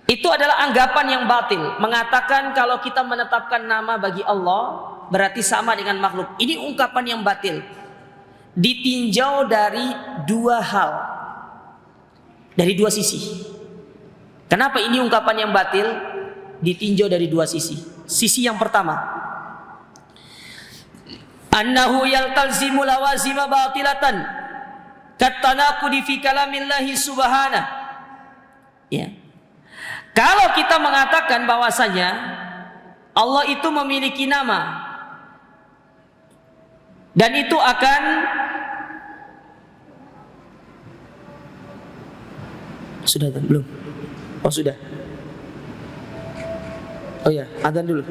itu adalah anggapan yang batil, mengatakan kalau kita menetapkan nama bagi Allah berarti sama dengan makhluk. Ini ungkapan yang batil. Ditinjau dari dua hal. Dari dua sisi. Kenapa ini ungkapan yang batil? Ditinjau dari dua sisi. Sisi yang pertama, annahu yaltalzimu lawazima batilatan katanaqudi fi kalamillahi subhanahu. Ya. Kalau kita mengatakan bahwasanya Allah itu memiliki nama dan itu akan sudah belum? Oh sudah. Oh ya, adzan dulu.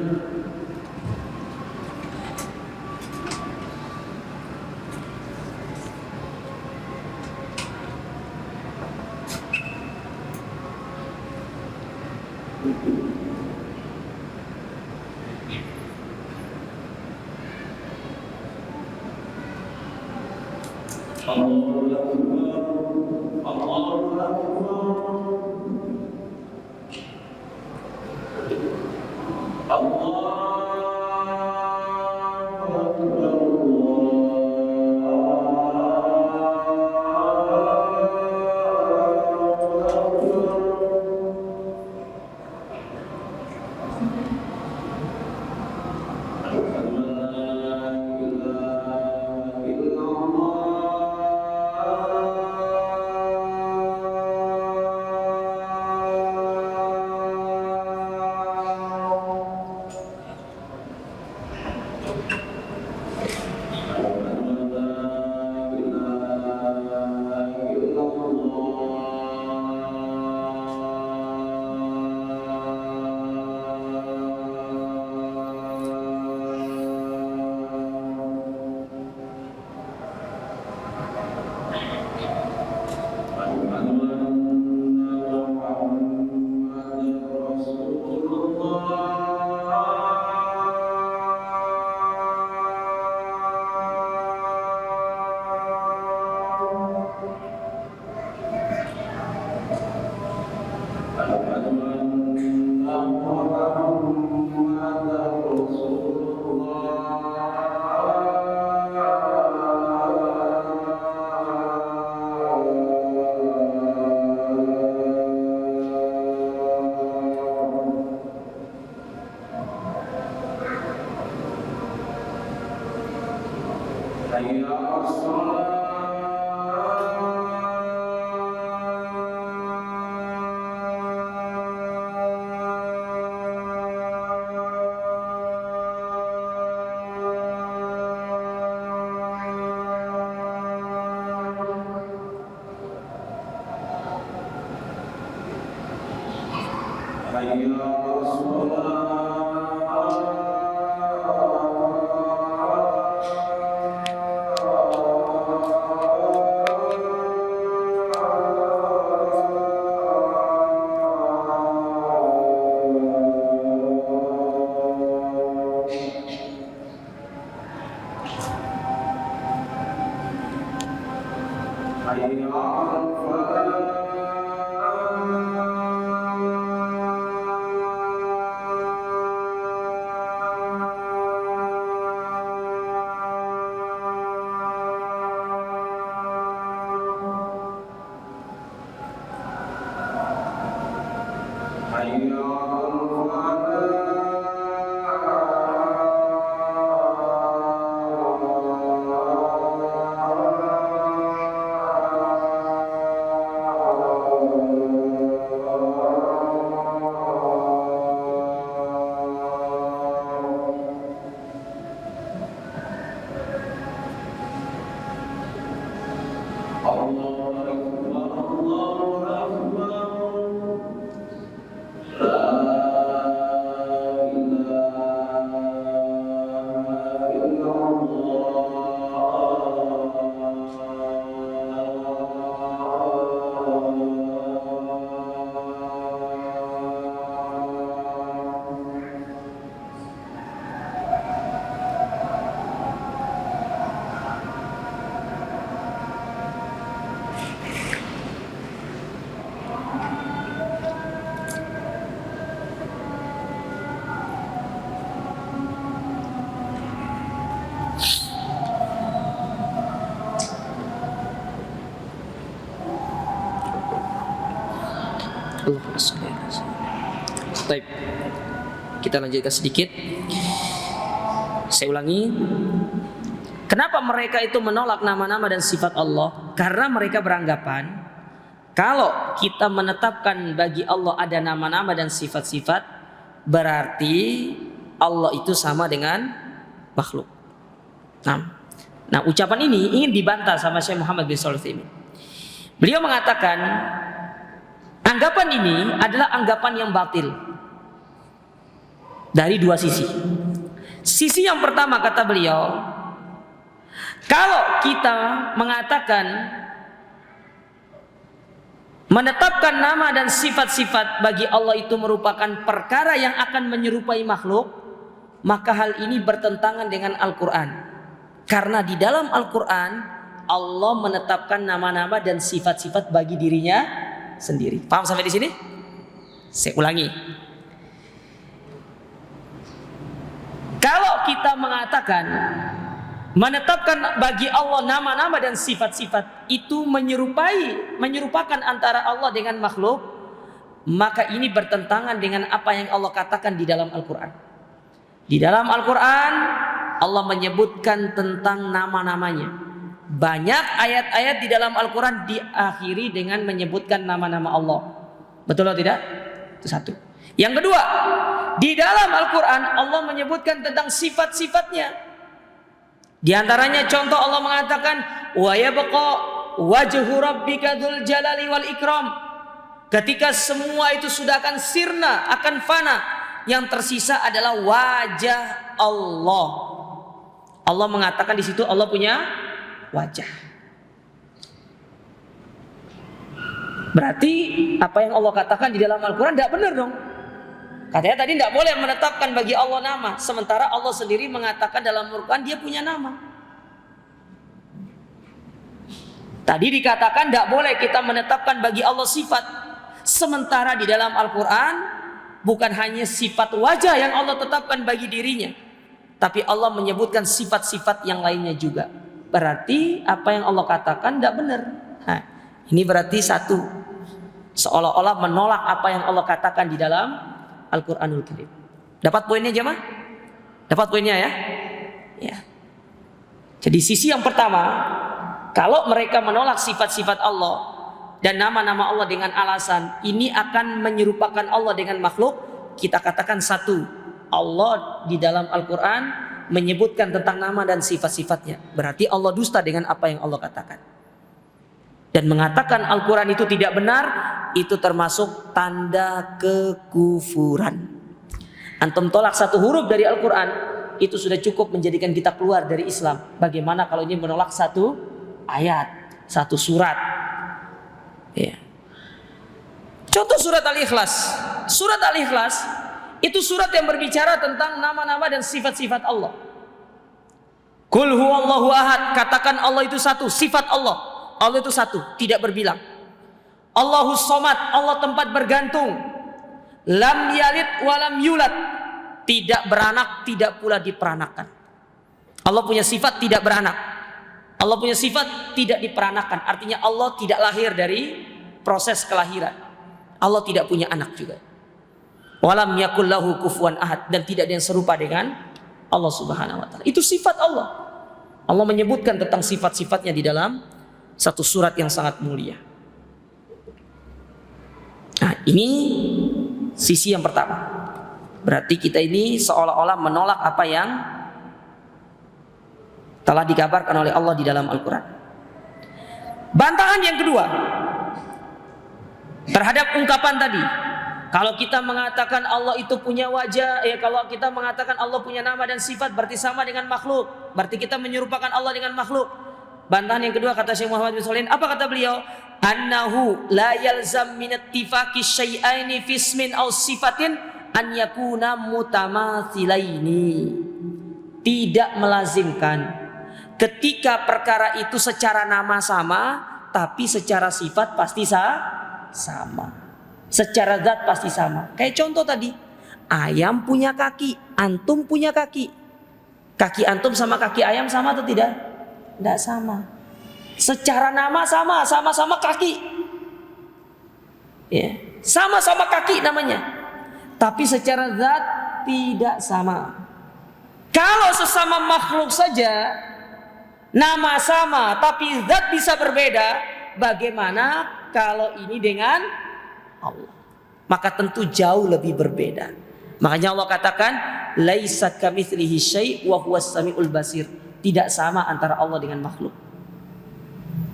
Allah Allahumma shalli ala sayyidina. Baik. Kita lanjutkan sedikit. Saya ulangi. Kenapa mereka itu menolak nama-nama dan sifat Allah? Karena mereka beranggapan kalau kita menetapkan bagi Allah ada nama-nama dan sifat-sifat, berarti Allah itu sama dengan makhluk. Nah, ucapan ini ingin dibantah sama Syekh Muhammad bin Shalih Al Utsaimin. Beliau mengatakan anggapan ini adalah anggapan yang batil dari dua sisi. Sisi yang pertama, kata beliau, kalau kita mengatakan menetapkan nama dan sifat-sifat bagi Allah itu merupakan perkara yang akan menyerupai makhluk, maka hal ini bertentangan dengan Al-Quran. Karena di dalam Al-Quran Allah menetapkan nama-nama dan sifat-sifat bagi dirinya sendiri. Paham sampai di sini? Saya ulangi. Kalau kita mengatakan menetapkan bagi Allah nama-nama dan sifat-sifat itu menyerupakan antara Allah dengan makhluk, maka ini bertentangan dengan apa yang Allah katakan di dalam Al-Quran. Di dalam Al-Quran Allah menyebutkan tentang nama-namanya. Banyak ayat-ayat di dalam Al-Quran diakhiri dengan menyebutkan nama-nama Allah. Betul atau tidak? Itu satu. Yang kedua, di dalam Al-Quran Allah menyebutkan tentang sifat-sifatnya. Di antaranya contoh Allah mengatakan wa yabqa wajhu rabbika dzul jalali wal ikram. Ketika semua itu sudah akan sirna, akan fana, yang tersisa adalah wajah Allah. Allah mengatakan di situ Allah punya wajah. Berarti apa yang Allah katakan di dalam Al-Quran tidak benar dong. Katanya tadi tidak boleh menetapkan bagi Allah nama, sementara Allah sendiri mengatakan dalam Al-Quran dia punya nama. Tadi dikatakan tidak boleh kita menetapkan bagi Allah sifat, sementara di dalam Al-Quran bukan hanya sifat wajah yang Allah tetapkan bagi dirinya, tapi Allah menyebutkan sifat-sifat yang lainnya juga. Berarti apa yang Allah katakan tidak benar. Nah, ini berarti satu, seolah-olah menolak apa yang Allah katakan di dalam Al-Quranul Karim. Dapat poinnya jemaah? Dapat poinnya ya? Ya. Jadi sisi yang pertama, kalau mereka menolak sifat-sifat Allah dan nama-nama Allah dengan alasan ini akan menyerupakan Allah dengan makhluk, kita katakan satu, Allah di dalam Al-Quran menyebutkan tentang nama dan sifat-sifatnya. Berarti Allah dusta dengan apa yang Allah katakan. Dan mengatakan Al-Quran itu tidak benar, itu termasuk tanda kekufuran. Antum tolak satu huruf dari Al-Quran, itu sudah cukup menjadikan kita keluar dari Islam. Bagaimana kalau ini menolak satu ayat, satu surat? Ya. Contoh surat Al-Ikhlas. Surat Al-Ikhlas itu surat yang berbicara tentang nama-nama dan sifat-sifat Allah. Qul huwallahu ahad, katakan Allah itu satu, sifat Allah. Allah itu satu, tidak berbilang. Allahus somad, Allah tempat bergantung. Lam yalid walam yulad, tidak beranak, tidak pula diperanakan. Allah punya sifat tidak beranak, Allah punya sifat tidak diperanakan. Artinya Allah tidak lahir dari proses kelahiran. Allah tidak punya anak juga. Walam yakul lahu kufuwan ahad, dan tidak ada yang serupa dengan Allah Subhanahu wa taala. Itu sifat Allah. Allah menyebutkan tentang sifat-sifatnya di dalam satu surat yang sangat mulia. Nah, ini sisi yang pertama. Berarti kita ini seolah-olah menolak apa yang telah dikabarkan oleh Allah di dalam Al-Quran. Bantahan yang kedua terhadap ungkapan tadi, kalau kita mengatakan Allah itu punya wajah, kalau kita mengatakan Allah punya nama dan sifat, berarti sama dengan makhluk. Berarti kita menyerupakan Allah dengan makhluk. Bantahan yang kedua, kata Syekh Muhammad bin Shalih, apa kata beliau? Annahu la yalzam min ittifaqi syai'aini fi ismin aw sifatin an yakuna mutamatsilaini. Tidak melazimkan ketika perkara itu secara nama sama, tapi secara sifat pasti sama. Secara zat pasti sama. Kayak contoh tadi, ayam punya kaki, antum punya kaki. Kaki antum sama kaki ayam sama atau tidak? Tidak sama. Secara nama sama, sama-sama kaki. Ya, Sama-sama kaki namanya, tapi secara zat tidak sama. Kalau sesama makhluk saja nama sama tapi zat bisa berbeda, bagaimana kalau ini dengan Allah? Maka tentu jauh lebih berbeda. Makanya Allah katakan laisa kamitslihi syai' wa huwas samiul basir. Tidak sama antara Allah dengan makhluk.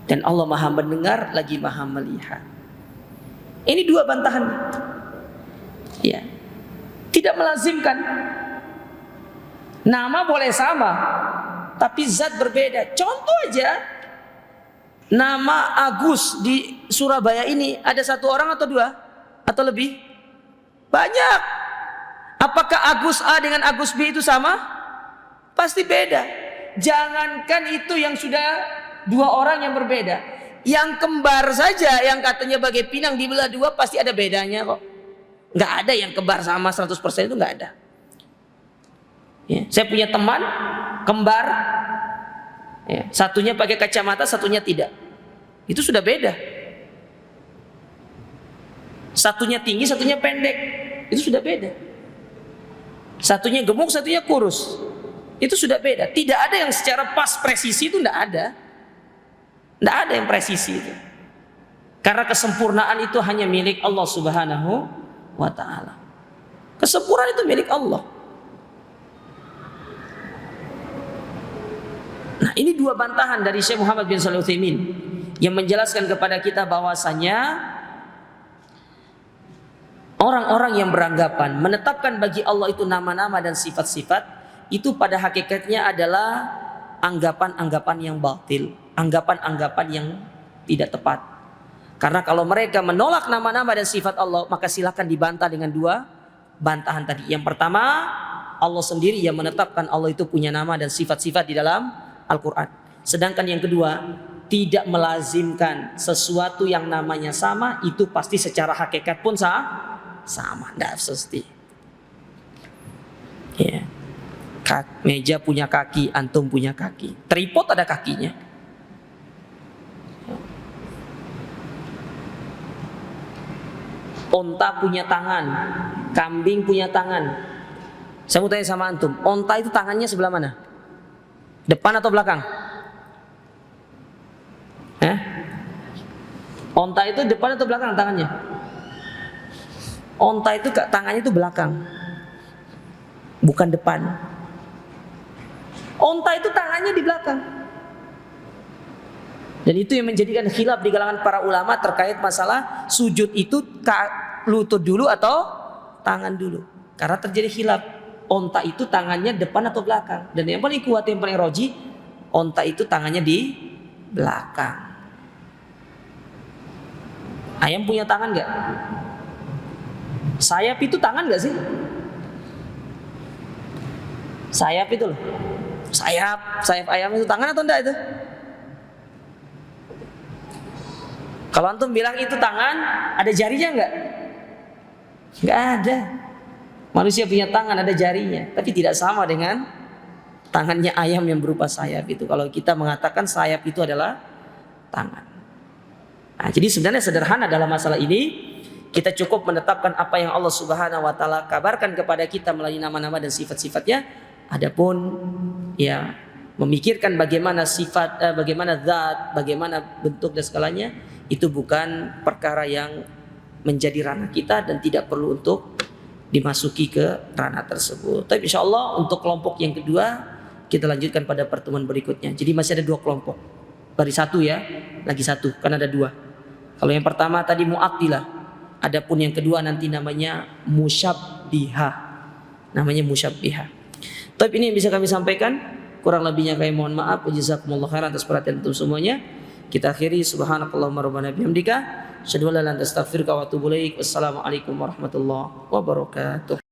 Dan Allah Maha mendengar lagi Maha melihat. Ini dua bantahan. Ya. Tidak melazimkan. Nama boleh sama, tapi zat berbeda. Contoh aja, nama Agus di Surabaya ini ada satu orang atau dua? Atau lebih? Banyak. Apakah Agus A dengan Agus B itu sama? Pasti beda. Jangankan itu yang sudah dua orang yang berbeda, yang kembar saja yang katanya bagai pinang dibelah dua pasti ada bedanya kok. Nggak ada yang kembar sama 100%, itu nggak ada. Ya, saya punya teman kembar, ya, satunya pakai kacamata, satunya tidak. Itu sudah beda. Satunya tinggi, satunya pendek. Itu sudah beda. Satunya gemuk, satunya kurus. Itu sudah beda. Tidak ada yang secara pas presisi, itu tidak ada. Tidak ada yang presisi itu. Karena kesempurnaan itu hanya milik Allah Subhanahu wa ta'ala. Kesempurnaan itu milik Allah. Nah, ini dua bantahan dari Syekh Muhammad bin Shalih Al-Utsaimin yang menjelaskan kepada kita bahwasanya orang-orang yang beranggapan menetapkan bagi Allah itu nama-nama dan sifat-sifat itu pada hakikatnya adalah anggapan-anggapan yang batil, anggapan-anggapan yang tidak tepat. Karena kalau mereka menolak nama-nama dan sifat Allah, maka silakan dibantah dengan dua bantahan tadi. Yang pertama, Allah sendiri yang menetapkan Allah itu punya nama dan sifat-sifat di dalam Al-Quran. Sedangkan yang kedua, tidak melazimkan sesuatu yang namanya sama itu pasti secara hakikat pun sama. Tidak pasti. Ya. Meja punya kaki, antum punya kaki. Tripod ada kakinya. Onta punya tangan, kambing punya tangan. Saya mau tanya sama antum, onta itu tangannya sebelah mana? Depan atau belakang? Onta itu depan atau belakang tangannya? Onta itu tangannya itu belakang, bukan depan. Onta itu tangannya di belakang. Dan itu yang menjadikan khilaf di kalangan para ulama terkait masalah sujud itu lutut dulu atau tangan dulu. Karena terjadi khilaf. Onta itu tangannya depan atau belakang. Dan yang paling kuat, yang paling roji, onta itu tangannya di belakang. Ayam punya tangan gak? Sayap itu tangan gak sih? Sayap itu loh. Sayap ayam itu tangan atau enggak itu? Kalau antum bilang itu tangan, ada jarinya enggak? Enggak ada. Manusia punya tangan, ada jarinya, tapi tidak sama dengan tangannya ayam yang berupa sayap itu. Kalau kita mengatakan sayap itu adalah tangan. Nah, jadi sebenarnya sederhana dalam masalah ini. Kita cukup menetapkan apa yang Allah Subhanahu wa taala kabarkan kepada kita melalui nama-nama dan sifat-sifatnya. Adapun ya memikirkan bagaimana sifat, bagaimana zat, bagaimana bentuk dan segalanya, itu bukan perkara yang menjadi ranah kita dan tidak perlu untuk dimasuki ke ranah tersebut. Tapi insya Allah untuk kelompok yang kedua kita lanjutkan pada pertemuan berikutnya. Jadi masih ada dua kelompok. Dari satu ya, lagi satu, kan ada dua. Kalau yang pertama tadi mu'attilah. Adapun yang kedua nanti namanya musyabbihah. Namanya musyabbihah. Tapi ini yang bisa kami sampaikan. Kurang lebihnya kami mohon maaf. Jazakumullah khairan atas perhatian untuk semuanya. Kita akhiri subhanakallahumma rabbana bihamdika asyhadu an la ilaha illa anta astaghfiruka wa atubu ilaik. Wassalamualaikum warahmatullahi wabarakatuh.